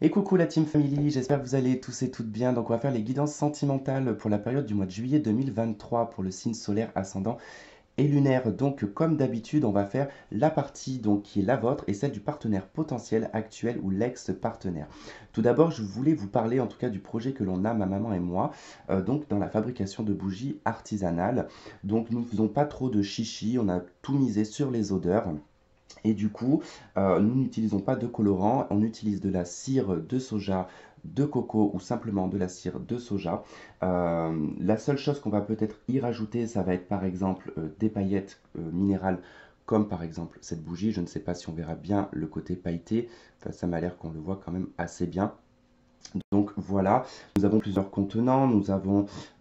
Et coucou la Team Family, j'espère que vous allez tous et toutes bien. Donc on va faire les guidances sentimentales pour la période du mois de juillet 2023 pour le signe solaire ascendant et lunaire. Donc comme d'habitude, on va faire la partie donc qui est la vôtre et celle du partenaire potentiel actuel ou l'ex-partenaire. Tout d'abord, je voulais vous parler en tout cas du projet que l'on a, ma maman et moi, donc dans la fabrication de bougies artisanales. Donc nous ne faisons pas trop de chichi, on a tout misé sur les odeurs. Et du coup, nous n'utilisons pas de colorant, on utilise de la cire de soja, de coco ou simplement de la cire de soja. La seule chose qu'on va peut-être y rajouter, ça va être par exemple des paillettes minérales, comme par exemple cette bougie. Je ne sais pas si on verra bien le côté pailleté, enfin, ça m'a l'air qu'on le voit quand même assez bien. Donc voilà, nous avons plusieurs contenants.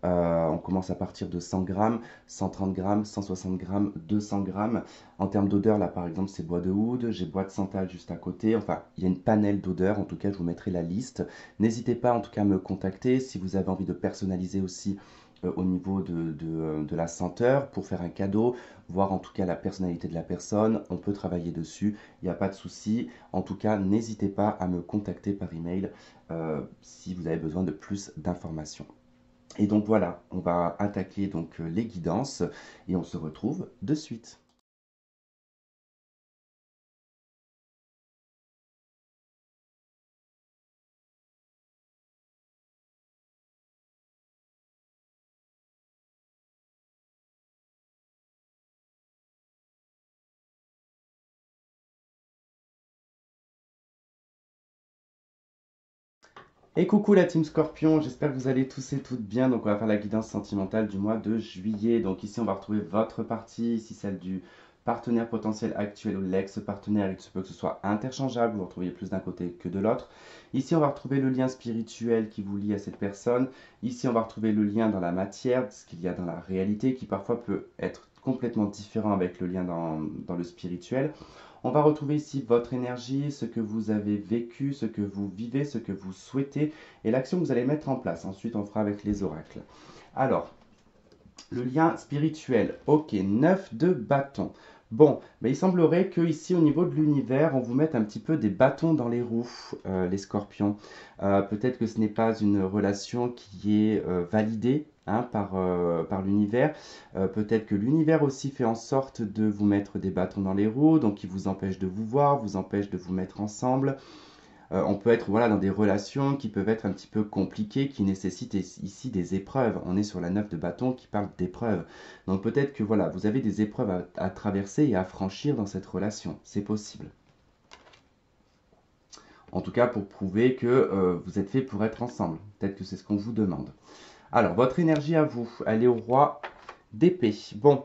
On commence à partir de 100 grammes, 130 grammes, 160 grammes, 200 grammes. En termes d'odeur, là par exemple, c'est bois de oud, j'ai bois de santal juste à côté. Enfin, il y a une panelle d'odeurs. En tout cas, je vous mettrai la liste. N'hésitez pas en tout cas à me contacter si vous avez envie de personnaliser aussi au niveau de la senteur pour faire un cadeau, voir en tout cas la personnalité de la personne. On peut travailler dessus, il n'y a pas de souci. En tout cas, n'hésitez pas à me contacter par email si vous avez besoin de plus d'informations. Et donc voilà, on va attaquer donc les guidances et on se retrouve de suite. Et coucou la team Scorpion, j'espère que vous allez tous et toutes bien. Donc on va faire la guidance sentimentale du mois de juillet. Donc ici on va retrouver votre partie, ici celle du partenaire potentiel actuel ou l'ex-partenaire. Il se peut que ce soit interchangeable, vous retrouviez plus d'un côté que de l'autre. Ici on va retrouver le lien spirituel qui vous lie à cette personne. Ici on va retrouver le lien dans la matière, ce qu'il y a dans la réalité, qui parfois peut être complètement différent avec le lien dans le spirituel. On va retrouver ici votre énergie, ce que vous avez vécu, ce que vous vivez, ce que vous souhaitez et l'action que vous allez mettre en place. Ensuite, on fera avec les oracles. Alors, le lien spirituel. Ok, 9 de bâton. Bon, mais il semblerait que ici au niveau de l'univers, on vous mette un petit peu des bâtons dans les roues, les scorpions. Peut-être que ce n'est pas une relation qui est validée hein, par l'univers. Peut-être que l'univers aussi fait en sorte de vous mettre des bâtons dans les roues, donc il vous empêche de vous voir, vous empêche de vous mettre ensemble. On peut être voilà, dans des relations qui peuvent être un petit peu compliquées, qui nécessitent ici des épreuves. On est sur la 9 de bâton qui parle d'épreuves. Donc peut-être que voilà, vous avez des épreuves à traverser et à franchir dans cette relation. C'est possible. En tout cas, pour prouver que vous êtes fait pour être ensemble. Peut-être que c'est ce qu'on vous demande. Alors, votre énergie à vous, elle est au roi d'épée. Bon,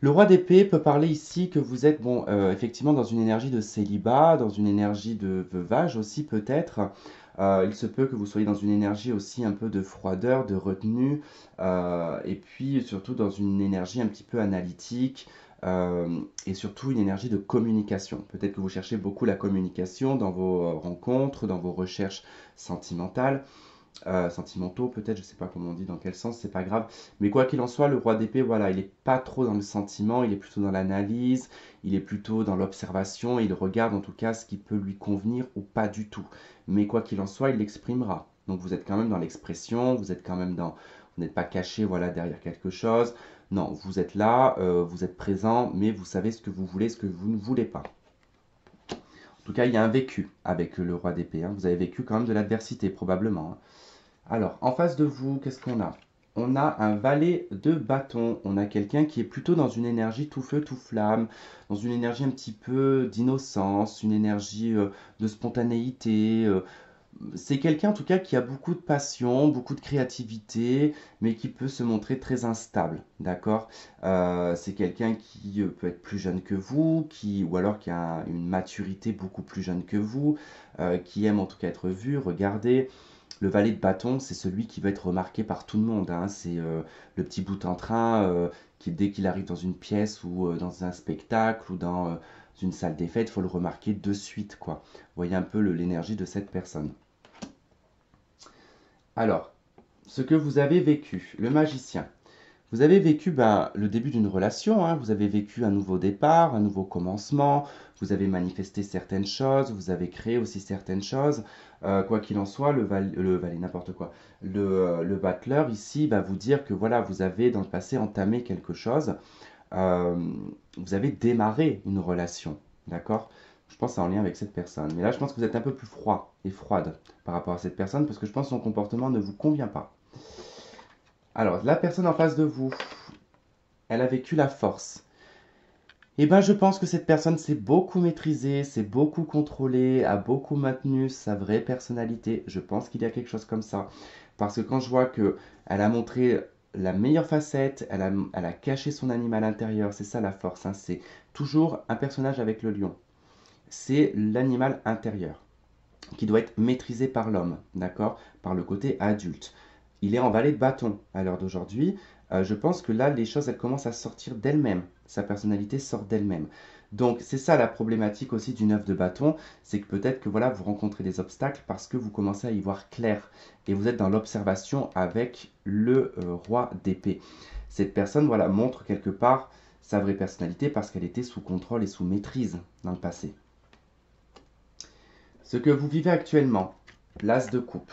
le roi d'épée peut parler ici que vous êtes, bon, effectivement, dans une énergie de célibat, dans une énergie de veuvage aussi peut-être. Il se peut que vous soyez dans une énergie aussi un peu de froideur, de retenue, et puis surtout dans une énergie un petit peu analytique, et surtout une énergie de communication. Peut-être que vous cherchez beaucoup la communication dans vos rencontres, dans vos recherches sentimentales sentimentaux, peut-être, je sais pas comment on dit, dans quel sens, c'est pas grave. Mais quoi qu'il en soit, le roi d'épée, voilà, il est pas trop dans le sentiment, il est plutôt dans l'analyse, il est plutôt dans l'observation, il regarde en tout cas ce qui peut lui convenir ou pas du tout. Mais quoi qu'il en soit, il l'exprimera. Donc vous êtes quand même dans l'expression, vous êtes quand même dans, vous n'êtes pas caché, voilà, derrière quelque chose. Non, vous êtes là, vous êtes présent, mais vous savez ce que vous voulez, ce que vous ne voulez pas. En tout cas, il y a un vécu avec le roi d'épée. Hein. Vous avez vécu quand même de l'adversité, probablement. Hein. Alors, en face de vous, qu'est-ce qu'on a? On a un valet de bâton. On a quelqu'un qui est plutôt dans une énergie tout feu, tout flamme, dans une énergie un petit peu d'innocence, une énergie de spontanéité. C'est quelqu'un en tout cas qui a beaucoup de passion, beaucoup de créativité, mais qui peut se montrer très instable, d'accord? C'est quelqu'un qui peut être plus jeune que vous, ou alors qui a une maturité beaucoup plus jeune que vous, qui aime en tout cas être vu, regardé. Le valet de bâton, c'est celui qui va être remarqué par tout le monde. Hein. C'est le petit bout en train qui, dès qu'il arrive dans une pièce ou dans un spectacle ou dans une salle des fêtes, il faut le remarquer de suite, quoi. Vous voyez un peu l'énergie de cette personne. Alors, ce que vous avez vécu, le magicien. Vous avez vécu le début d'une relation, hein, vous avez vécu un nouveau départ, un nouveau commencement, vous avez manifesté certaines choses, vous avez créé aussi certaines choses. Quoi qu'il en soit, le valet, n'importe quoi, le battleur ici va vous dire que voilà, vous avez dans le passé entamé quelque chose, euh, vous avez démarré une relation, d'accord? Je pense que c'est en lien avec cette personne. Mais là, je pense que vous êtes un peu plus froid et froide par rapport à cette personne parce que je pense que son comportement ne vous convient pas. Alors, la personne en face de vous, elle a vécu la force. Eh bien, je pense que cette personne s'est beaucoup maîtrisée, s'est beaucoup contrôlée, a beaucoup maintenu sa vraie personnalité. Je pense qu'il y a quelque chose comme ça. Parce que quand je vois que elle a montré la meilleure facette, elle a caché son animal intérieur, c'est ça la force, hein, c'est toujours un personnage avec le lion. C'est l'animal intérieur qui doit être maîtrisé par l'homme, d'accord? Par le côté adulte. Il est en valet de bâton à l'heure d'aujourd'hui. Je pense que là, les choses, elles commencent à sortir d'elles-mêmes. Sa personnalité sort d'elle-même. Donc, c'est ça la problématique aussi du 9 de bâton, c'est que peut-être que voilà, vous rencontrez des obstacles parce que vous commencez à y voir clair et vous êtes dans l'observation avec le roi d'épée. Cette personne, voilà, montre quelque part sa vraie personnalité parce qu'elle était sous contrôle et sous maîtrise dans le passé. Ce que vous vivez actuellement, l'as de coupe.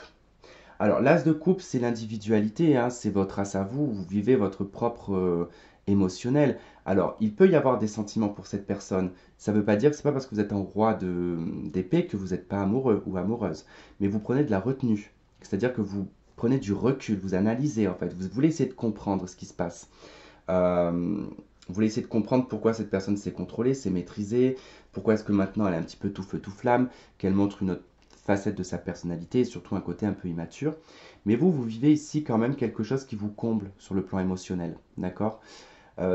Alors, l'as de coupe, c'est l'individualité, hein, c'est votre as à vous, vous vivez votre propre émotionnel. Alors, il peut y avoir des sentiments pour cette personne. Ça ne veut pas dire que c'est pas parce que vous êtes un roi d'épée que vous n'êtes pas amoureux ou amoureuse. Mais vous prenez de la retenue. C'est-à-dire que vous prenez du recul, vous analysez en fait. Vous voulez essayer de comprendre ce qui se passe. Euh, vous voulez essayer de comprendre pourquoi cette personne s'est contrôlée, s'est maîtrisée, pourquoi est-ce que maintenant elle est un petit peu tout feu tout flamme, qu'elle montre une autre facette de sa personnalité et surtout un côté un peu immature. Mais vous, vous vivez ici quand même quelque chose qui vous comble sur le plan émotionnel, d'accord?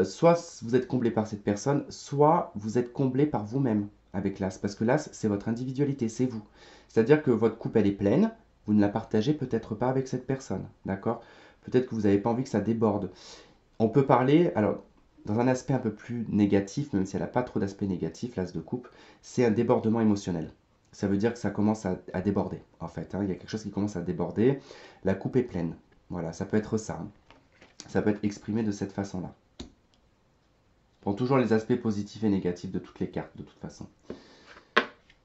Soit vous êtes comblé par cette personne, soit vous êtes comblé par vous-même avec l'as, parce que l'as, c'est votre individualité, c'est vous. C'est-à-dire que votre coupe, elle est pleine, vous ne la partagez peut-être pas avec cette personne, d'accord? Peut-être que vous n'avez pas envie que ça déborde. On peut parler, alors, dans un aspect un peu plus négatif, même si elle n'a pas trop d'aspect négatif, l'as de coupe, c'est un débordement émotionnel. Ça veut dire que ça commence à déborder, en fait, hein. Il y a quelque chose qui commence à déborder. La coupe est pleine. Voilà, ça peut être ça, hein. Ça peut être exprimé de cette façon-là. Prends toujours les aspects positifs et négatifs de toutes les cartes, de toute façon.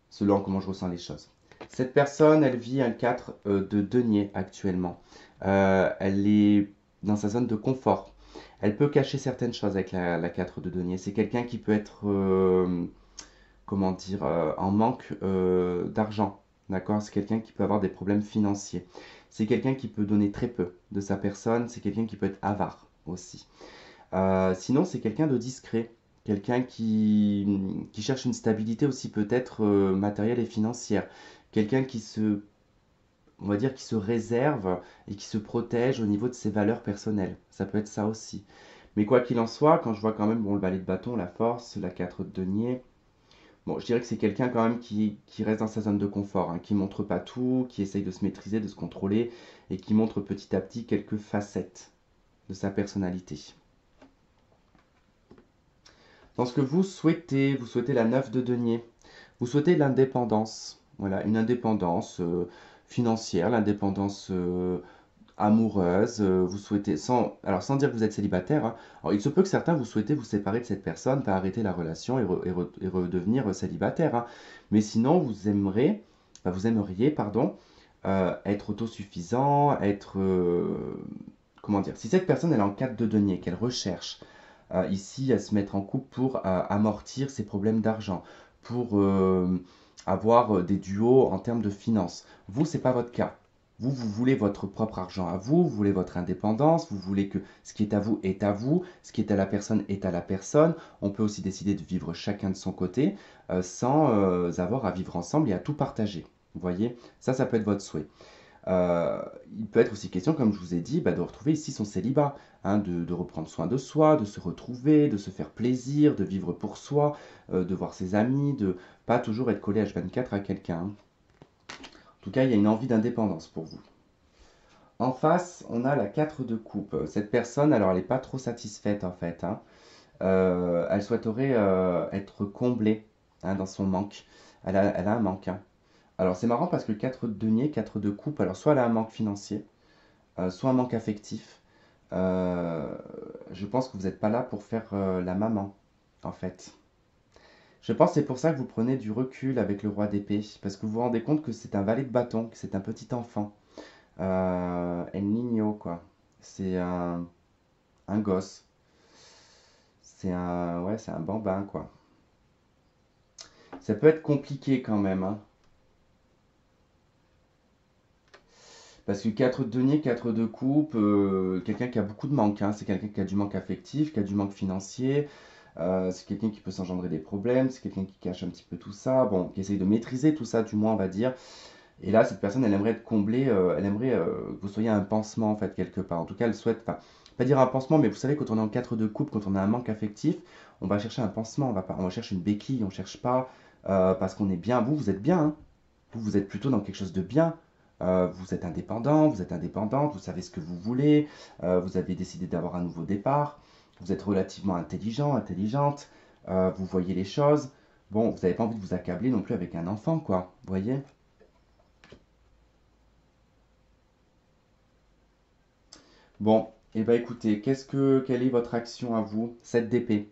Selon comment je ressens les choses. Cette personne, elle vit un 4 de denier actuellement. Elle est dans sa zone de confort. Elle peut cacher certaines choses avec la 4 de denier. C'est quelqu'un qui peut être, comment dire, en manque d'argent. D'accord? C'est quelqu'un qui peut avoir des problèmes financiers. C'est quelqu'un qui peut donner très peu de sa personne. C'est quelqu'un qui peut être avare aussi. Sinon, c'est quelqu'un de discret. Quelqu'un qui cherche une stabilité aussi peut-être matérielle et financière. Quelqu'un qui se, on va dire, qui se réserve et qui se protège au niveau de ses valeurs personnelles. Ça peut être ça aussi. Mais quoi qu'il en soit, quand je vois quand même bon, le valet de bâton, la force, la 4 de denier, bon, je dirais que c'est quelqu'un quand même qui reste dans sa zone de confort, hein, qui montre pas tout, qui essaye de se maîtriser, de se contrôler et qui montre petit à petit quelques facettes de sa personnalité. Dans ce que vous souhaitez la 9 de denier, vous souhaitez l'indépendance. Voilà, une indépendance financière, l'indépendance amoureuse. Vous souhaitez, sans dire que vous êtes célibataire, hein. Alors, il se peut que certains vous souhaitez vous séparer de cette personne, pas arrêter la relation et redevenir célibataire, hein. Mais sinon, vous aimeriez, pardon, être autosuffisant, être, comment dire, si cette personne elle est en 4 de denier, qu'elle recherche ici à se mettre en couple pour amortir ses problèmes d'argent, pour avoir des duos en termes de finances. Vous, c'est pas votre cas. Vous voulez votre propre argent à vous, vous voulez votre indépendance, vous voulez que ce qui est à vous est à vous, ce qui est à la personne est à la personne. On peut aussi décider de vivre chacun de son côté sans avoir à vivre ensemble et à tout partager. Vous voyez, ça peut être votre souhait. Euh, il peut être aussi question, comme je vous ai dit, de retrouver ici son célibat, hein, de reprendre soin de soi, de se retrouver, de se faire plaisir, de vivre pour soi, de voir ses amis, de pas toujours être collé H24 à quelqu'un, hein. En tout cas, il y a une envie d'indépendance pour vous. En face, on a la 4 de coupe. Cette personne, alors elle n'est pas trop satisfaite en fait, hein. Elle souhaiterait être comblée, hein, dans son manque. Elle a un manque, hein. Alors c'est marrant parce que 4 de denier, 4 de coupe, alors soit elle a un manque financier, soit un manque affectif, Euh, je pense que vous n'êtes pas là pour faire la maman, en fait. Je pense que c'est pour ça que vous prenez du recul avec le roi d'épée, parce que vous vous rendez compte que c'est un valet de bâton, que c'est un petit enfant. El Niño, quoi. C'est un gosse. Ouais, c'est un bambin, quoi. Ça peut être compliqué quand même, hein. Parce que 4 de denier, 4 de coupe, quelqu'un qui a beaucoup de manque, hein. C'est quelqu'un qui a du manque affectif, qui a du manque financier. C'est quelqu'un qui peut s'engendrer des problèmes, c'est quelqu'un qui cache un petit peu tout ça, bon, qui essaye de maîtriser tout ça, du moins, on va dire. Et là, cette personne, elle aimerait être comblée, elle aimerait que vous soyez un pansement, en fait, quelque part. En tout cas, elle souhaite, enfin, pas dire un pansement, mais vous savez, quand on est en 4 de coupe, quand on a un manque affectif, on va chercher un pansement, on va chercher une béquille, on cherche pas parce qu'on est bien. Vous êtes bien, hein. Vous êtes plutôt dans quelque chose de bien. Vous êtes indépendant, vous êtes indépendante, vous savez ce que vous voulez, vous avez décidé d'avoir un nouveau départ, vous êtes relativement intelligent, intelligente, vous voyez les choses. Bon, vous n'avez pas envie de vous accabler non plus avec un enfant, quoi. Vous voyez? Bon, et bah écoutez, quelle est votre action à vous? 7 d'épée.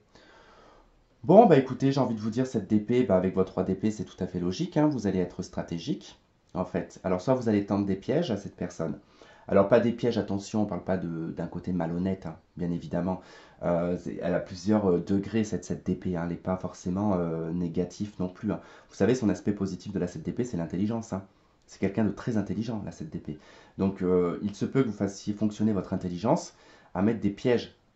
Bon, bah écoutez, j'ai envie de vous dire, cette d'épée, bah avec votre 3 d'épée, c'est tout à fait logique, hein, vous allez être stratégique, en fait. Alors, soit vous allez tendre des pièges à cette personne. Alors, pas des pièges, attention, on ne parle pas d'un côté malhonnête, hein, bien évidemment. Elle a plusieurs degrés, cette d'épée, hein, elle n'est pas forcément négatif non plus, hein. Vous savez, son aspect positif de la 7 d'épée, c'est l'intelligence, hein. C'est quelqu'un de très intelligent, la 7 d'épée. Donc, il se peut que vous fassiez fonctionner votre intelligence à mettre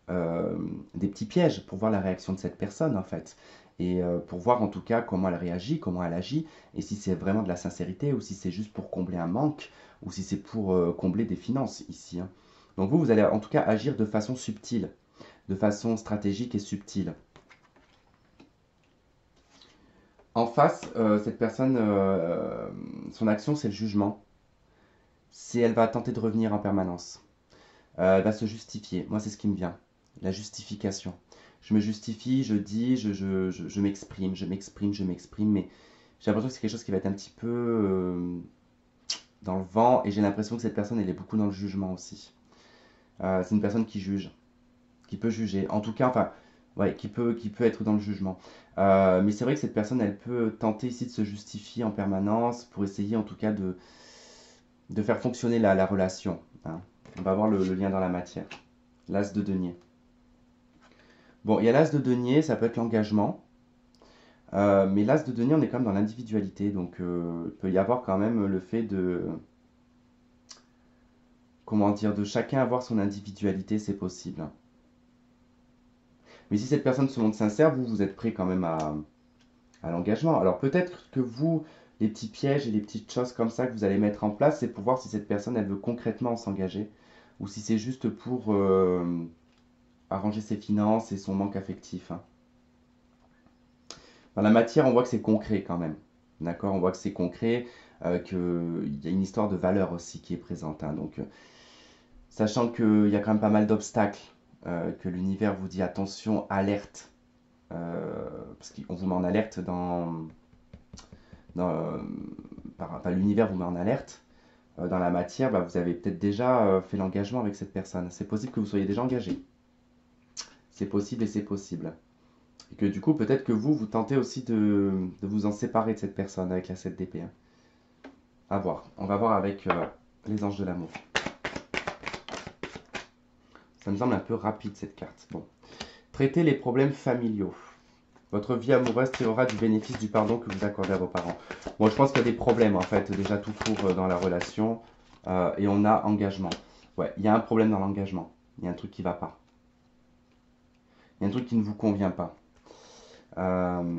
euh, des petits pièges pour voir la réaction de cette personne en fait. Et pour voir en tout cas comment elle réagit, comment elle agit, et si c'est vraiment de la sincérité ou si c'est juste pour combler un manque, ou si c'est pour combler des finances ici, hein. Donc vous allez en tout cas agir de façon subtile, de façon stratégique et subtile. En face, cette personne, son action c'est le jugement. C'est elle va tenter de revenir en permanence. Elle va se justifier. Moi, c'est ce qui me vient. La justification. Je me justifie, je dis, je m'exprime, je m'exprime, je m'exprime, mais j'ai l'impression que c'est quelque chose qui va être un petit peu dans le vent, et j'ai l'impression que cette personne, elle est beaucoup dans le jugement aussi. C'est une personne qui juge, qui peut juger. En tout cas, enfin, ouais, qui peut être dans le jugement. Mais c'est vrai que cette personne, elle peut tenter ici de se justifier en permanence pour essayer en tout cas de faire fonctionner la relation, hein. On va voir le lien dans la matière. L'as de denier. Bon, il y a l'as de denier, ça peut être l'engagement. Mais l'as de denier, on est quand même dans l'individualité. Donc, il peut y avoir quand même le fait de, comment dire, de chacun avoir son individualité, c'est possible. Mais si cette personne se montre sincère, vous êtes prêt quand même à l'engagement. Alors, peut-être que vous, les petits pièges et les petites choses comme ça que vous allez mettre en place, c'est pour voir si cette personne, elle veut concrètement s'engager. Ou si c'est juste pour arranger ses finances et son manque affectif, hein. Dans la matière, on voit que c'est concret quand même. D'accord. On voit que c'est concret, qu'il y a une histoire de valeur aussi qui est présente, hein. Donc, sachant qu'il y a quand même pas mal d'obstacles, que l'univers vous dit attention, alerte, parce qu'on vous met en alerte dans enfin, l'univers vous met en alerte. Dans la matière, bah, vous avez peut-être déjà fait l'engagement avec cette personne. C'est possible que vous soyez déjà engagé. C'est possible et c'est possible. Et que du coup, peut-être que vous tentez aussi de vous en séparer de cette personne avec la 7 d'épée, hein. À voir. On va voir avec les anges de l'amour. Ça me semble un peu rapide cette carte. Bon. Traitez les problèmes familiaux. Votre vie amoureuse tirera du bénéfice du pardon que vous accordez à vos parents. Moi, je pense qu'il y a des problèmes en fait, déjà tout court dans la relation. Et on a engagement. Ouais, il y a un problème dans l'engagement. Il y a un truc qui va pas. Il y a un truc qui ne vous convient pas. Euh,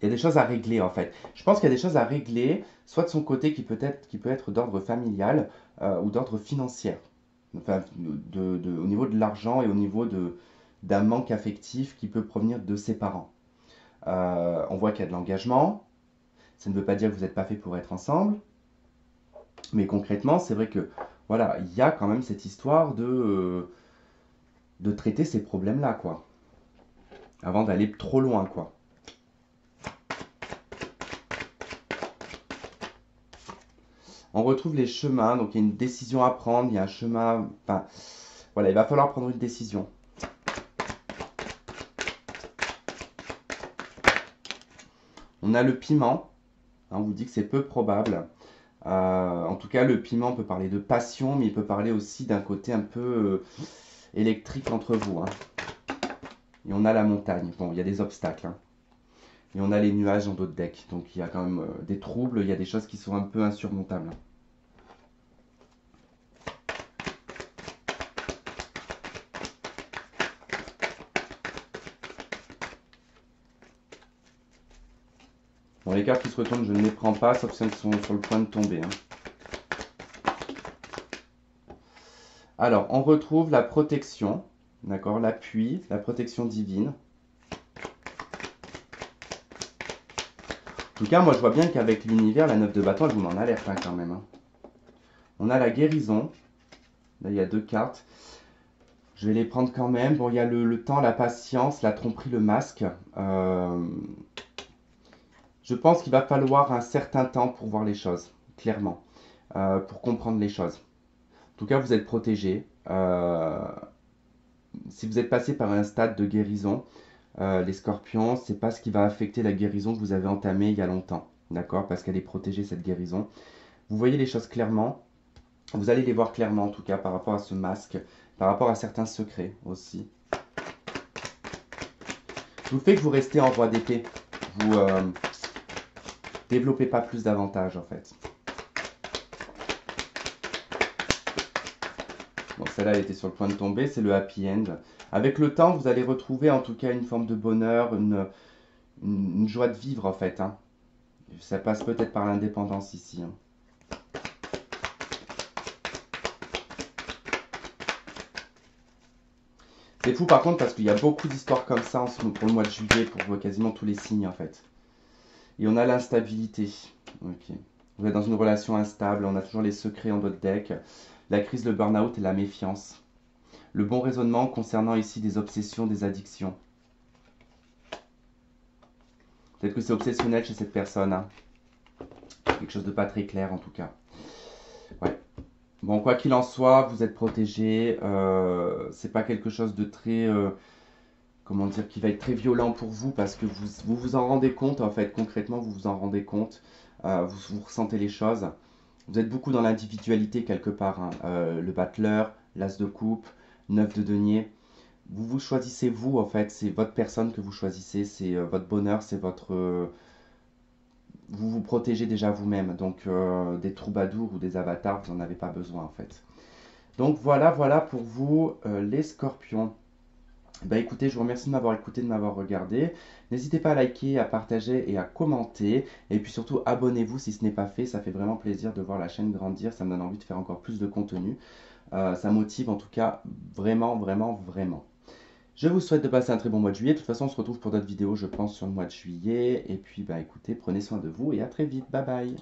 Il y a des choses à régler en fait. Je pense qu'il y a des choses à régler, soit de son côté qui peut être d'ordre familial ou d'ordre financier. Enfin, au niveau de l'argent et au niveau d'un manque affectif qui peut provenir de ses parents. On voit qu'il y a de l'engagement. Ça ne veut pas dire que vous n'êtes pas fait pour être ensemble. Mais concrètement, c'est vrai que voilà, il y a quand même cette histoire de traiter ces problèmes-là, quoi. Avant d'aller trop loin, quoi. On retrouve les chemins, donc il y a une décision à prendre, il y a un chemin, enfin, voilà, il va falloir prendre une décision. On a le piment, hein, on vous dit que c'est peu probable. En tout cas, le piment peut parler de passion, mais il peut parler aussi d'un côté un peu électrique entre vous. Hein. Et on a la montagne, bon, il y a des obstacles. Hein. Et on a les nuages dans d'autres decks, donc il y a quand même des troubles, il y a des choses qui sont un peu insurmontables. Bon, les cartes qui se retournent, je ne les prends pas, sauf celles qui sont sur le point de tomber. Hein. Alors, on retrouve la protection, d'accord, l'appui, la protection divine. En tout cas, moi, je vois bien qu'avec l'univers, la 9 de bâton, elle vous m'en alerte hein, quand même. Hein. On a la guérison. Là, il y a 2 cartes. Je vais les prendre quand même. Bon, il y a le temps, la patience, la tromperie, le masque. Je pense qu'il va falloir un certain temps pour voir les choses, clairement, pour comprendre les choses. En tout cas, vous êtes protégé. Si vous êtes passé par un stade de guérison, les scorpions, c'est pas ce qui va affecter la guérison que vous avez entamée il y a longtemps. D'accord? Parce qu'elle est protégée, cette guérison. Vous voyez les choses clairement. Vous allez les voir clairement, en tout cas, par rapport à ce masque, par rapport à certains secrets aussi. Tout le fait que vous restez en roi d'épée, vous développez pas plus d'avantages, en fait. Bon, celle-là, elle était sur le point de tomber, c'est le happy end. Avec le temps, vous allez retrouver en tout cas une forme de bonheur, une joie de vivre, en fait. Hein. Ça passe peut-être par l'indépendance ici. Hein. C'est fou par contre parce qu'il y a beaucoup d'histoires comme ça pour le mois de juillet pour quasiment tous les signes en fait. Et on a l'instabilité. Okay. Vous êtes dans une relation instable, on a toujours les secrets en d'autres decks. La crise, le burn-out et la méfiance. Le bon raisonnement concernant ici des obsessions, des addictions. Peut-être que c'est obsessionnel chez cette personne. Hein. Quelque chose de pas très clair en tout cas. Ouais. Bon, quoi qu'il en soit, vous êtes protégé. C'est pas quelque chose de très, comment dire, qui va être très violent pour vous parce que vous en rendez compte en fait. Concrètement, vous vous en rendez compte. Vous ressentez les choses. Vous êtes beaucoup dans l'individualité quelque part. Hein. Le battleur, l'as de coupe, 9 de denier. Vous choisissez vous en fait. C'est votre personne que vous choisissez. C'est votre bonheur. C'est votre vous vous protégez déjà vous-même. Donc des troubadours ou des avatars, vous n'en avez pas besoin en fait. Donc voilà pour vous les scorpions. Bah écoutez, je vous remercie de m'avoir écouté, de m'avoir regardé. N'hésitez pas à liker, à partager et à commenter. Et puis surtout, abonnez-vous si ce n'est pas fait. Ça fait vraiment plaisir de voir la chaîne grandir. Ça me donne envie de faire encore plus de contenu. Ça motive en tout cas vraiment. Je vous souhaite de passer un très bon mois de juillet. De toute façon, on se retrouve pour d'autres vidéos, je pense, sur le mois de juillet. Et puis, bah écoutez, prenez soin de vous et à très vite. Bye bye.